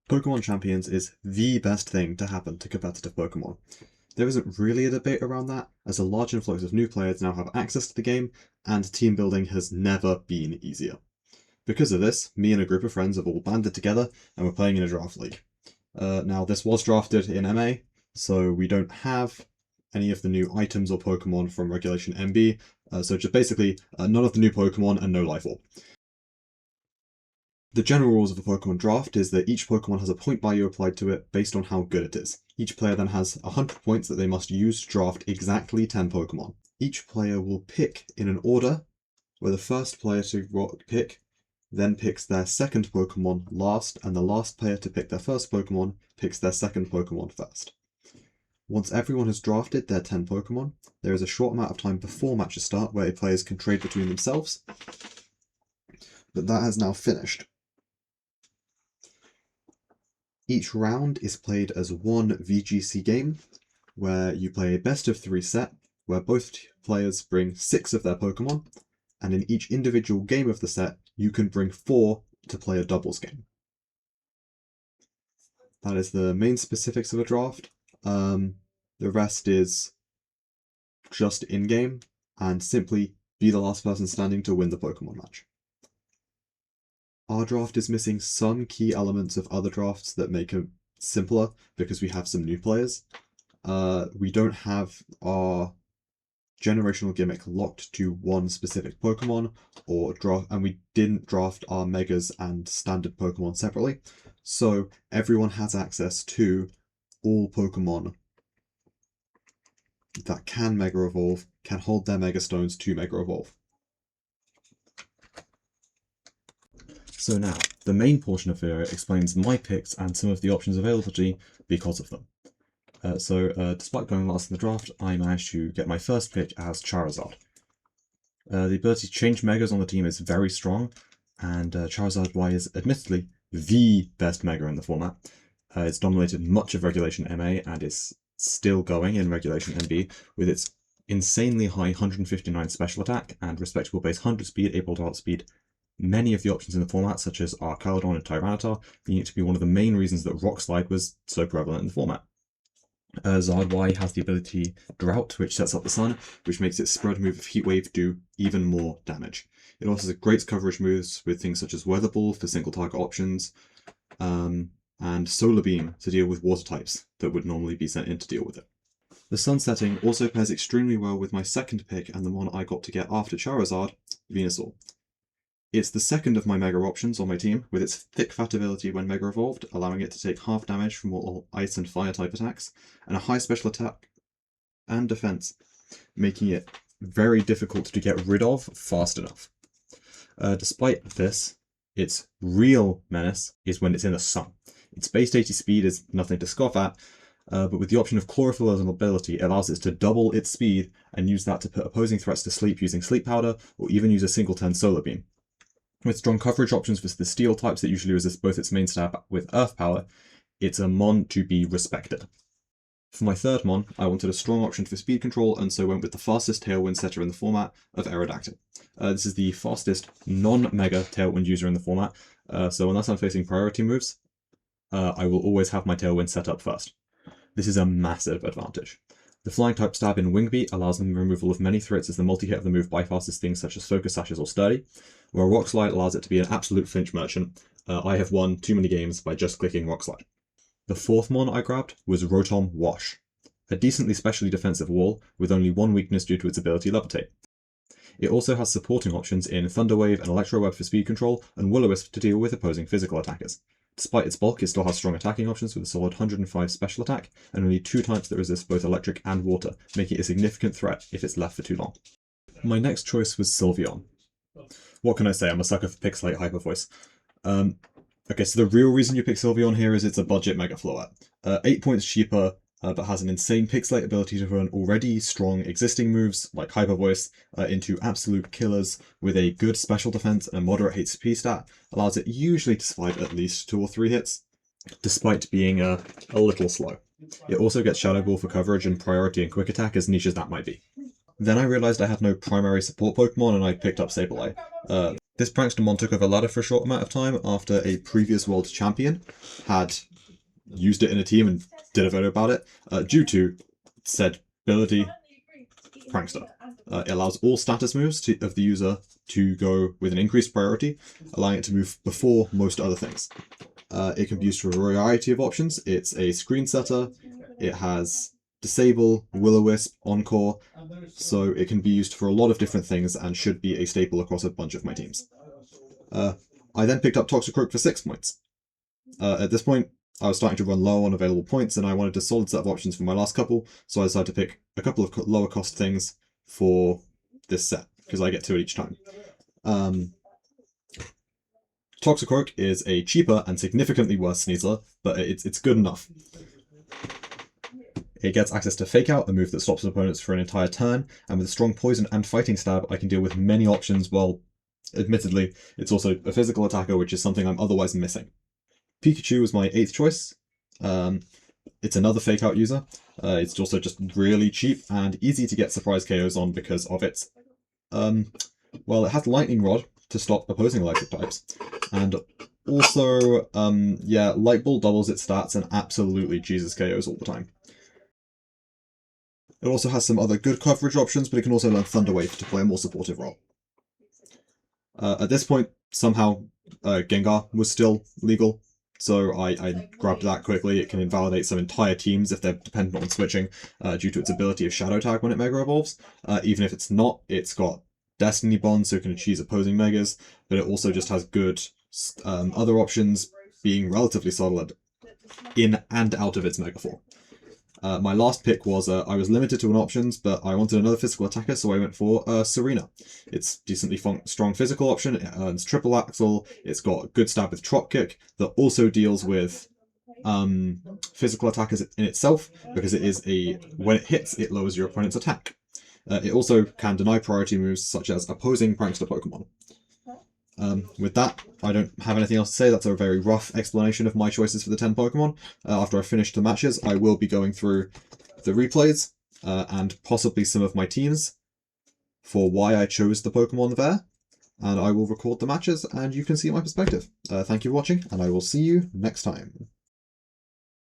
Pokemon Champions is the best thing to happen to competitive Pokemon. There isn't really a debate around that, as a large influx of new players now have access to the game, and team building has never been easier. Because of this, me and a group of friends have all banded together, and we're playing in a draft league. Now, this was drafted in MA, so we don't have any of the new items or Pokemon from Regulation MB, so just basically none of the new Pokemon and no Life Orb. The general rules of a Pokemon draft is that each Pokemon has a point value applied to it based on how good it is. Each player then has 100 points that they must use to draft exactly 10 Pokemon. Each player will pick in an order, where the first player to pick then picks their second Pokemon last, and the last player to pick their first Pokemon picks their second Pokemon first. Once everyone has drafted their 10 Pokemon, there is a short amount of time before matches start where players can trade between themselves, but that has now finished. Each round is played as one VGC game, where you play a best-of-3 set, where both players bring 6 of their Pokemon, and in each individual game of the set, you can bring 4 to play a doubles game. That is the main specifics of a draft. The rest is just in-game, and simply be the last person standing to win the Pokemon match. Our draft is missing some key elements of other drafts that make it simpler because we have some new players. We don't have our generational gimmick locked to one specific Pokemon, and we didn't draft our Megas and standard Pokemon separately, so everyone has access to all Pokemon that can Mega Evolve, can hold their Mega Stones to Mega Evolve. So now, the main portion of the video explains my picks and some of the options available to me because of them. Despite going last in the draft, I managed to get my first pick as Charizard. The ability to change Megas on the team is very strong, and Charizard Y is admittedly the best Mega in the format. It's dominated much of Regulation MA and is still going in Regulation MB with its insanely high 159 special attack and respectable base 100 speed, able to outspeed many of the options in the format, such as Archaladon and Tyranitar, being it to be one of the main reasons that Rock Slide was so prevalent in the format. Zard Y has the ability Drought, which sets up the sun, which makes its spread move of Heat Wave do even more damage. It also has great coverage moves with things such as Weather Ball for single target options, and Solar Beam to deal with water types that would normally be sent in to deal with it. The sun setting also pairs extremely well with my second pick and the one I got to get after Charizard, Venusaur. It's the second of my Mega options on my team, with its thick fat ability when Mega Evolved, allowing it to take half damage from all Ice and Fire type attacks, and a high special attack and defense, making it very difficult to get rid of fast enough. Despite this, its real menace is when it's in the sun. Its base 80 speed is nothing to scoff at, but with the option of Chlorophyll as an ability, it allows it to double its speed and use that to put opposing threats to sleep using Sleep Powder, or even use a single-turn Solar Beam. With strong coverage options for the Steel types that usually resist both its main stab with Earth Power, it's a Mon to be respected. For my third Mon, I wanted a strong option for speed control, and so went with the fastest Tailwind setter in the format of Aerodactyl. This is the fastest non-Mega Tailwind user in the format, so unless I'm facing priority moves, I will always have my Tailwind set up first. This is a massive advantage. The Flying type stab in Wing Beat allows the removal of many threats as the multi-hit of the move bypasses things such as Focus Sashes or Sturdy, where Rock Slide allows it to be an absolute flinch merchant. I have won too many games by just clicking Rock Slide. The fourth Mon I grabbed was Rotom Wash, a decently specially defensive wall with only one weakness due to its ability Levitate. It also has supporting options in Thunder Wave and Electro Web for speed control, and Will-O-Wisp to deal with opposing physical attackers. Despite its bulk, it still has strong attacking options with a solid 105 special attack, and only 2 types that resist both electric and water, making it a significant threat if it's left for too long. My next choice was Sylveon. What can I say, I'm a sucker for Pixelate Hyper Voice. Okay, so the real reason you pick Sylveon here is it's a budget Mega Floette. 8 points cheaper, but has an insane Pixelate ability to turn already strong existing moves, like Hyper Voice, into absolute killers with a good special defense and a moderate HP stat, allows it usually to survive at least 2 or 3 hits, despite being a little slow. It also gets Shadow Ball for coverage and priority and quick attack, as niche as that might be. Then I realized I had no primary support Pokemon and I picked up Sableye. This Prankstermon took over ladder for a short amount of time after a previous world champion had used it in a team and did a video about it, due to said ability Prankster. It allows all status moves of the user to go with an increased priority, allowing it to move before most other things. It can be used for a variety of options. It's a screen setter, it has Disable, Will-O-Wisp, Encore, so it can be used for a lot of different things and should be a staple across a bunch of my teams. I then picked up Toxicroak for 6 points. At this point, I was starting to run low on available points and I wanted a solid set of options for my last couple, so I decided to pick a couple of lower cost things for this set, because I get 2 at each time. Toxicroak is a cheaper and significantly worse Sneasler, but it's good enough. It gets access to Fake Out, a move that stops opponents for an entire turn, and with strong poison and fighting stab, I can deal with many options, while, admittedly, it's also a physical attacker, which is something I'm otherwise missing. Pikachu was my 8th choice. It's another Fake Out user. It's also just really cheap and easy to get surprise KOs on because of it. Well, it has Lightning Rod to stop opposing electric types, and also, yeah, Light Ball doubles its stats and absolutely Jesus KOs all the time. It also has some other good coverage options, but it can also learn Thunder Wave to play a more supportive role. At this point, somehow, Gengar was still legal, so I grabbed that quickly. It can invalidate some entire teams if they're dependent on switching, due to its ability of Shadow Tag when it Mega Evolves. Even if it's not, it's got Destiny Bond, so it can achieve opposing Megas, but it also just has good other options, being relatively solid in and out of its Mega form. My last pick was, I was limited to an options, but I wanted another physical attacker, so I went for Serena. It's decently strong physical option, it earns triple axle, it's got a good stab with Trop Kick that also deals with physical attackers in itself, because it is when it hits, it lowers your opponent's attack. It also can deny priority moves such as opposing Prankster Pokemon. With that, I don't have anything else to say. That's a very rough explanation of my choices for the 10 Pokemon. After I finish the matches, I will be going through the replays and possibly some of my teams for why I chose the Pokemon there, and I will record the matches and you can see my perspective. Thank you for watching, and I will see you next time.